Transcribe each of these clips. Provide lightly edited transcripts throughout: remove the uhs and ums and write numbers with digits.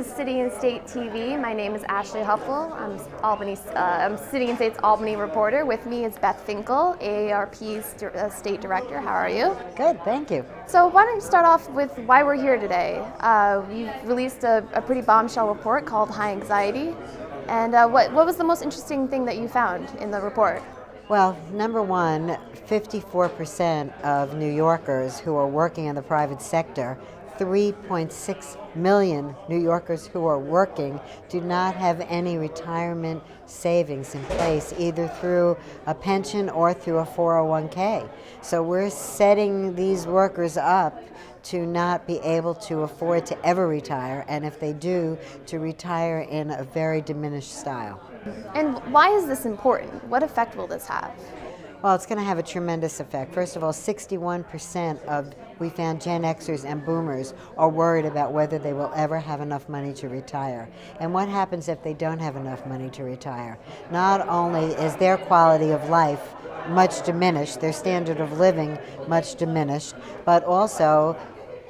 is City and State TV. My name is Ashley Huffle. I'm City and State's Albany reporter. With me is Beth Finkel, AARP's State Director. How are you? Good, thank you. So why don't you start off with why we're here today? You've released a pretty bombshell report called High Anxiety. And what was the most interesting thing that you found in the report? Well, number one, 54% of New Yorkers who are working in the private sector, 3.6 million New Yorkers who are working, do not have any retirement savings in place, either through a pension or through a 401k. So we're setting these workers up to not be able to afford to ever retire, and if they do, to retire in a very diminished style. And why is this important? What effect will this have? Well, it's going to have a tremendous effect. First of all, 61% of, we found Gen Xers and Boomers are worried about whether they will ever have enough money to retire. And what happens if they don't have enough money to retire? Not only is their quality of life much diminished, their standard of living much diminished, but also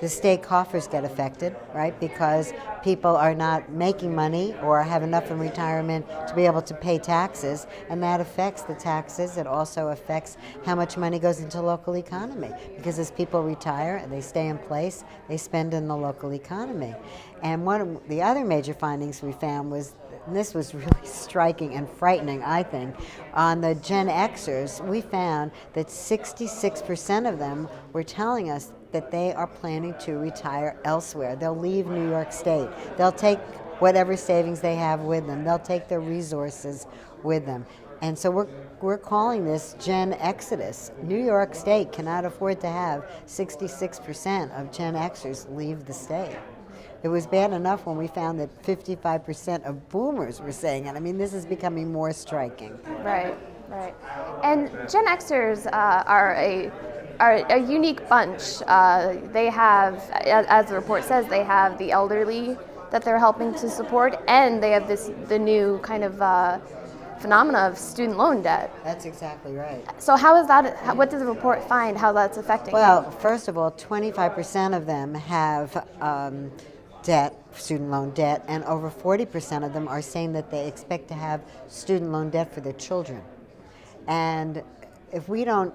the state coffers get affected, right? Because people are not making money or have enough in retirement to be able to pay taxes, and that affects the taxes. It also affects how much money goes into the local economy, because as people retire and they stay in place, they spend in the local economy. And one of the other major findings we found was, and this was really striking and frightening, I think, on the Gen Xers, we found that 66% of them were telling us that they are planning to retire elsewhere. They'll leave New York State. They'll take whatever savings they have with them. They'll take their resources with them. And so we're calling this Gen Exodus. New York State cannot afford to have 66% of Gen Xers leave the state. It was bad enough when we found that 55% of Boomers were saying it. I mean, this is becoming more striking. Right, right. And Gen Xers are a unique bunch. They have, as the report says, they have the elderly that they're helping to support, and they have the new kind of phenomena of student loan debt. That's exactly right. So how is that, what does the report find, how that's affecting Well, first of all, 25% of them have debt, student loan debt, and over 40% of them are saying that they expect to have student loan debt for their children. And if we don't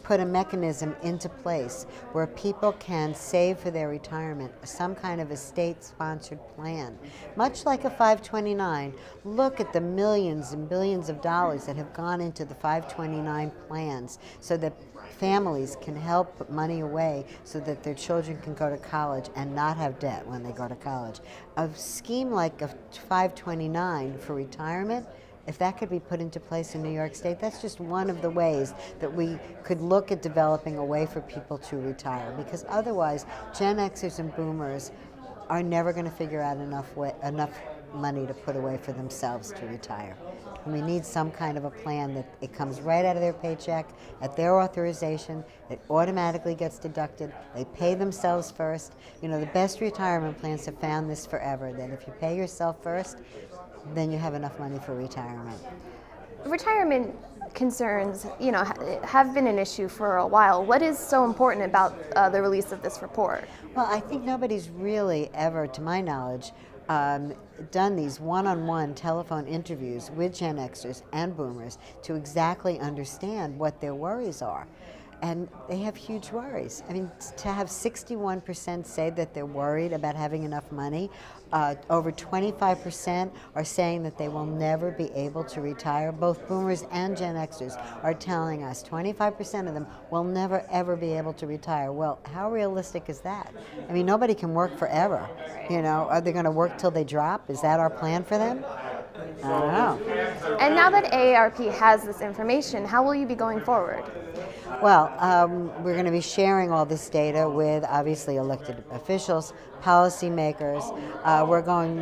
put a mechanism into place where people can save for their retirement, some kind of a state-sponsored plan, much like a 529, look at the millions and billions of dollars that have gone into the 529 plans so that families can help put money away so that their children can go to college and not have debt when they go to college. A scheme like a 529 for retirement, if that could be put into place in New York State, that's just one of the ways that we could look at developing a way for people to retire. Because otherwise, Gen Xers and Boomers are never going to figure out enough money to put away for themselves to retire. And we need some kind of a plan that it comes right out of their paycheck, at their authorization, it automatically gets deducted, they pay themselves first. You know, the best retirement plans have found this forever, that if you pay yourself first, then you have enough money for retirement. Retirement concerns, have been an issue for a while. What is so important about the release of this report? Well, I think nobody's really ever, to my knowledge, done these one-on-one telephone interviews with Gen Xers and Boomers to exactly understand what their worries are. And they have huge worries. I mean, to have 61% say that they're worried about having enough money, over 25% are saying that they will never be able to retire. Both Boomers and Gen Xers are telling us 25% of them will never ever be able to retire. Well, how realistic is that? I mean, nobody can work forever. Are they going to work till they drop? Is that our plan for them? I don't know. And now that AARP has this information, how will you be going forward? Well, we're going to be sharing all this data with, obviously, elected officials, policymakers.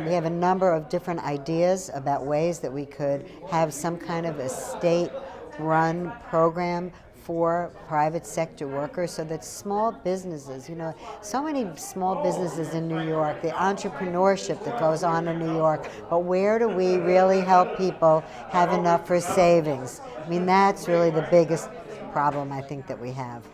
We have a number of different ideas about ways that we could have some kind of a state-run program for private sector workers so that small businesses, so many small businesses in New York, the entrepreneurship that goes on in New York, but where do we really help people have enough for savings? I mean, that's really the biggest problem I think that we have.